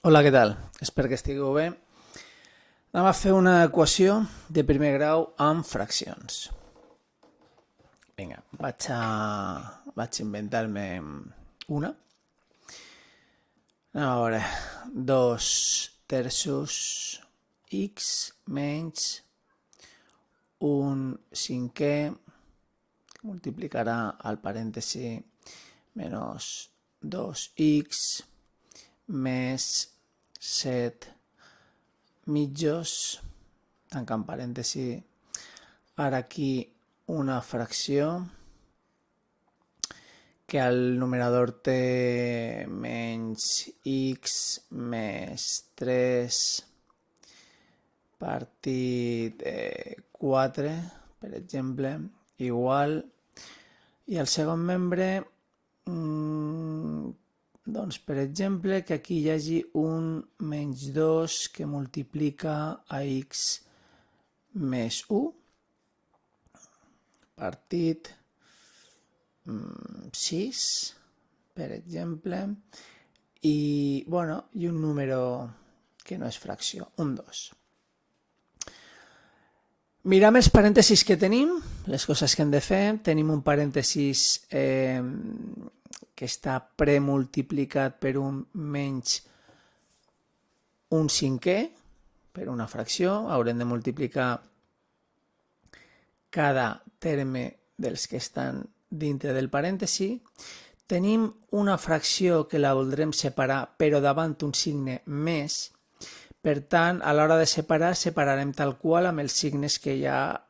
Hola, què tal? Espero que estigueu bé. Anem a fer una equació de primer grau amb fraccions. Vinga, vaig inventar-me una. Anem a veure. 2 terços x menys un cinquè que multiplicarà al parèntesi menys 2x més 7 mitjos, tancant parèntesi, ara aquí una fracció que al numerador té menys x més 3 partit 4, per exemple, igual, i el segon membre doncs, per exemple, que aquí hi hagi un menys 2 que multiplica a x més 1 partit 6, per exemple, i un número que no és fracció, un 2. Mirem els parèntesis que tenim, les coses que hem de fer. Tenim un parèntesis que està premultiplicat per un menys un cinquè, per una fracció. Haurem de multiplicar cada terme dels que estan dintre del parèntesi. Tenim una fracció que la voldrem separar, però davant un signe més. Per tant, a l'hora de separar, separarem tal qual amb els signes que hi ha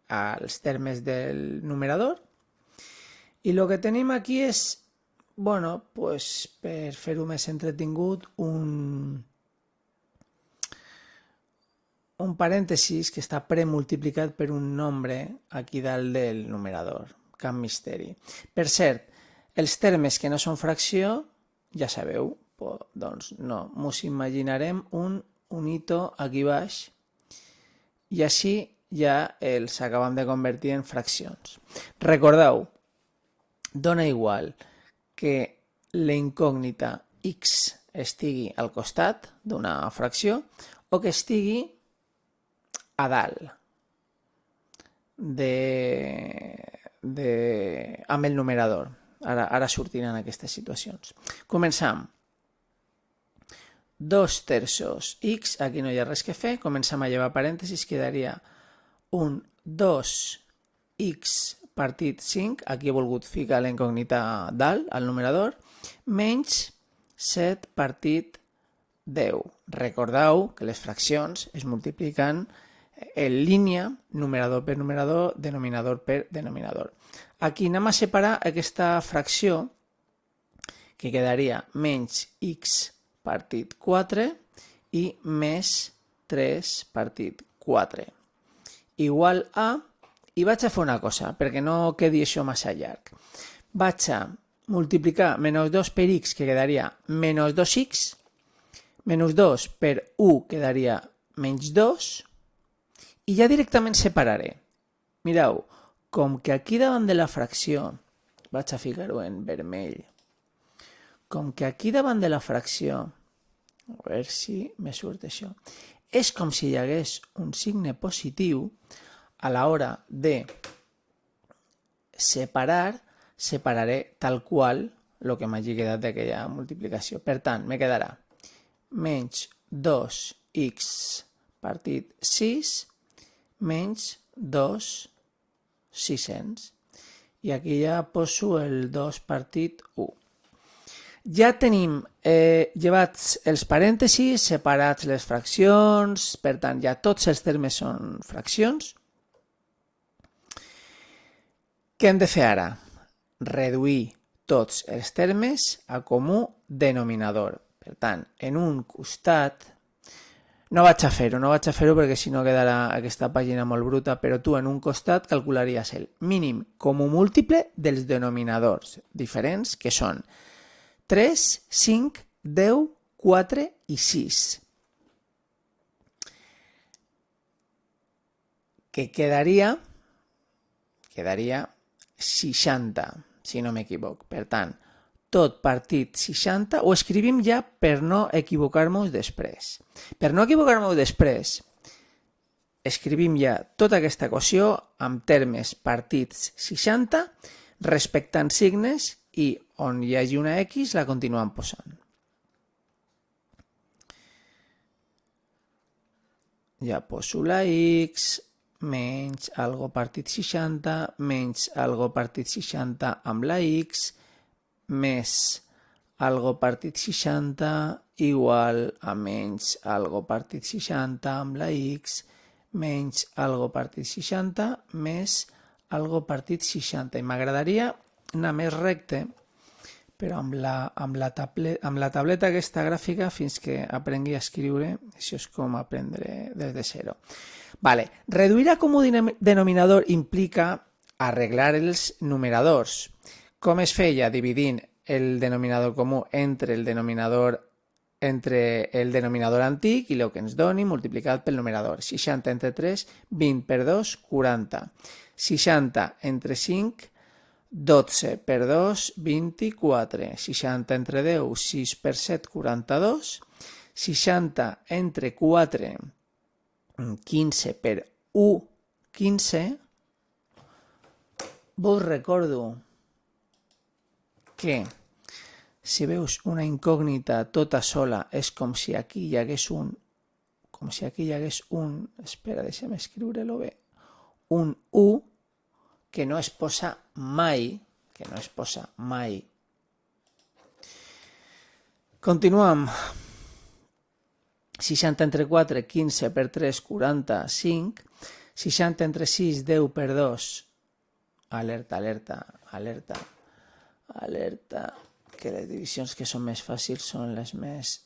als termes del numerador. I el que tenim aquí és, per fer-ho més entretingut, un parèntesis que està premultiplicat per un nombre aquí dalt del numerador. Cap misteri. Per cert, els termes que no són fracció, ja sabeu, doncs no, ens imaginarem un hito aquí baix i així ja els acabem de convertir en fraccions. Recordeu, dona igual que l'incògnita x estigui al costat d'una fracció o que estigui a dalt amb el numerador. Ara sortiran aquestes situacions. Comencem. 2 terços x, aquí no hi ha res que fer, comencem a llevar parèntesis, quedaria un 2x partit 5, aquí he volgut ficar la incògnita dalt, al numerador, menys 7 partit 10. Recordeu que les fraccions es multipliquen en línia, numerador per numerador, denominador per denominador. Aquí anem a separar aquesta fracció, que quedaria menys x partit 4 i més 3 partit 4 igual a, i vaig a fer una cosa perquè no quedi això massa llarg. Vaig a multiplicar menys 2 per x, que quedaria menys 2x, menys 2 per 1 quedaria menys 2, i ja directament separaré. Mireu, com que aquí davant de la fracció, vaig a ficar-ho en vermell, com que aquí davant de la fracció, a veure si me surt això, és com si hi hagués un signe positiu, a l'hora de separar, separaré tal qual el que m'hagi quedat d'aquella multiplicació. Per tant, me quedarà menys 2x partit 6 menys 2 600. I aquí ja poso el 2 partit 1. Ja tenim llevats els parèntesis, separats les fraccions, per tant ja tots els termes són fraccions. Què hem de fer ara? Reduir tots els termes a comú denominador. Per tant, en un costat, no vaig a fer-ho perquè si no quedarà aquesta pàgina molt bruta, però tu en un costat calcularies el mínim comú múltiple dels denominadors diferents, que són 3, 5, 10, 4 i 6. Que quedaria 60, si no m'equivoc. Per tant, tot partit 60, ho escrivim ja per no equivocar-nos després. Per no equivocar-nos després, escrivim ja tota aquesta equació amb termes partits 60, respectant signes i on hi hagi una X la continuem posant. Ja poso la X, menys algo partit 60, menys algo partit 60 amb la X, més algo partit 60 igual a menys algo partit 60 amb la X, menys algo partit 60 més algo partit 60. I m'agradaria anar més recte, però amb la tableta aquesta gràfica fins que aprengui a escriure, això és com aprendre des de zero. Vale. Reduir a comú denominador implica arreglar els numeradors. Com es feia? Dividint el denominador comú entre el denominador antic i el que ens doni multiplicat pel numerador. 60 entre 3, 20 per 2, 40. 60 entre 5, 12 per 2, 24. 60 entre 10, 6 per 7, 42. 60 entre 4, 15 per 1, 15. Vos recordo que si veus una incògnita tota sola és com si aquí hi hagués espera, deixa'm escriure-lo bé, un 1 que no es posa mai, Continuem. 60 entre 4, 15 per 3, 45. 60 entre 6, 10 per 2. Alerta, que les divisions que són més fàcils són les més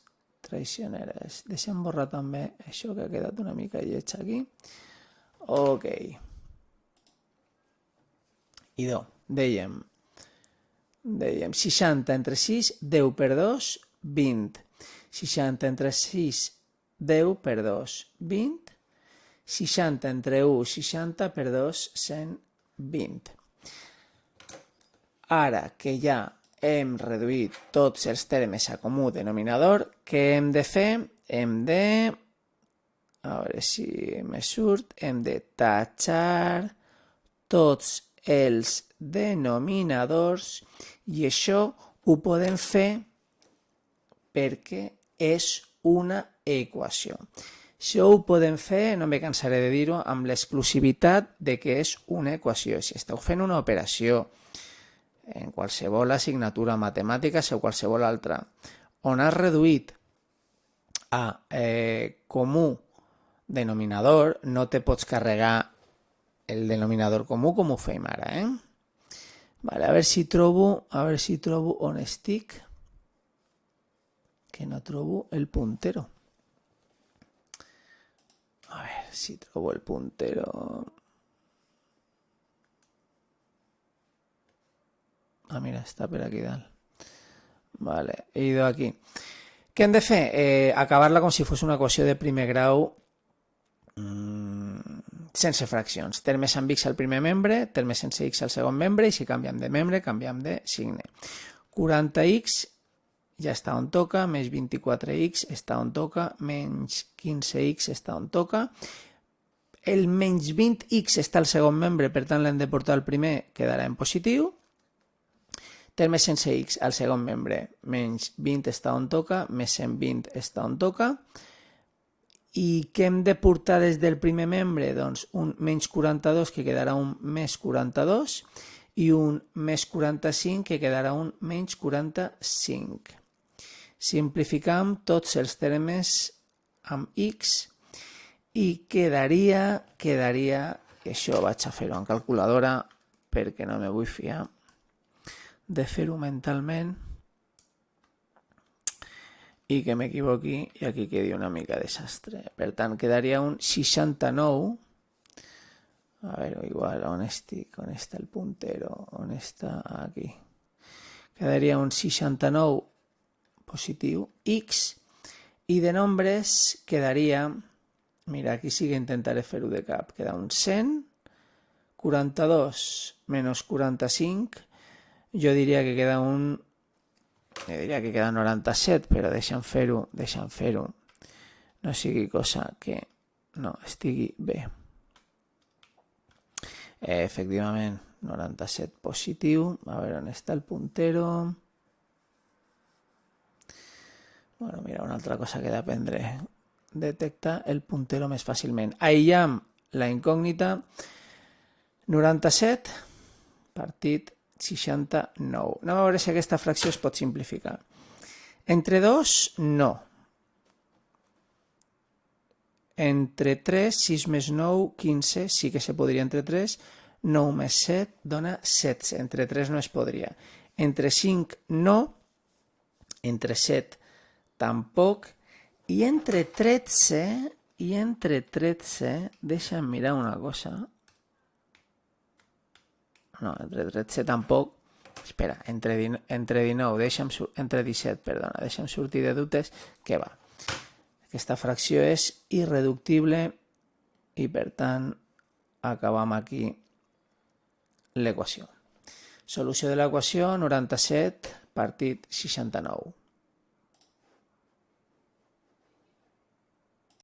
traicioneres. Deixem borrar també això que ha quedat una mica lleig aquí. Ok. Idò, dèiem 60 entre 6, 10 per 2, 20. 60 entre 6, 10 per 2, 20. 60 entre 1, 60 per 2, 120. Ara que ja hem reduït tots els termes a comú denominador, què hem de fer? Hem de, a veure si me surt, hem de tatxar tots els denominadors i això ho podem fer perquè és una equació. Això ho podem fer, no me cansaré de dir-ho, amb l'exclusivitat de que és una equació. Si esteu fent una operació en qualsevol assignatura matemàtiques o qualsevol altra, on has reduït a comú denominador, no te pots carregar el denominador comú com ho fem ara, Vale, a veure si trobo on estic, que no trobo el puntero. A veure si trobo el puntero. Ah, mira, està per aquí dalt. Vale, he ido aquí. Què hem de fer? Acabar-la com si fos una equació de primer grau sense fraccions. Termes amb x al primer membre, termes sense x al segon membre, i si canviem de membre, canviem de signe. 40x ja està on toca, més 24x està on toca, menys 15x està on toca. El menys 20x està al segon membre, per tant l'hem de portar al primer, quedarà en positiu. Termes sense x al segon membre, menys 20 està on toca, més 120 està on toca. I què hem de portar des del primer membre? Doncs un menys 42 que quedarà un més 42 i un més 45 que quedarà un menys 45. Simplificam tots els termes amb x i quedaria, i això vaig a fer-ho en calculadora perquè no me vull fiar de fer-ho mentalment i que m'equivoqui i aquí quedi una mica desastre. Per tant, quedaria un 69. A veure, igual, on estic? On està el puntero? On està? Aquí. Quedaria un 69 positiu x i de nombres quedaria, mira, aquí sí que intentaré fer-ho de cap, queda un 100, 42 menys 45, jo diria que queda un Jo diria que queda 97, però deixa'm fer-ho. No sigui cosa que no estigui bé. Efectivament, 97 positiu. A veure on està el puntero. Bueno, mira, una altra cosa que he d'aprendre. Detectar el puntero més fàcilment. Aïllam la incògnita. 97 partit 69. Anem a veure si aquesta fracció es pot simplificar. Entre 2, no. Entre 3, 6 més 9, 15, sí que se podria entre 3. 9 més 7 dona 16. Entre 3 no es podria. Entre 5, no. Entre 7, tampoc. I entre 13, deixa'm mirar una cosa. No, entre 13 tampoc. Espera, entre 19, entre 17, perdona, deixa'm sortir de dubtes, que va. Aquesta fracció és irreductible i, per tant, acabam aquí l'equació. Solució de l'equació, 97 partit 69.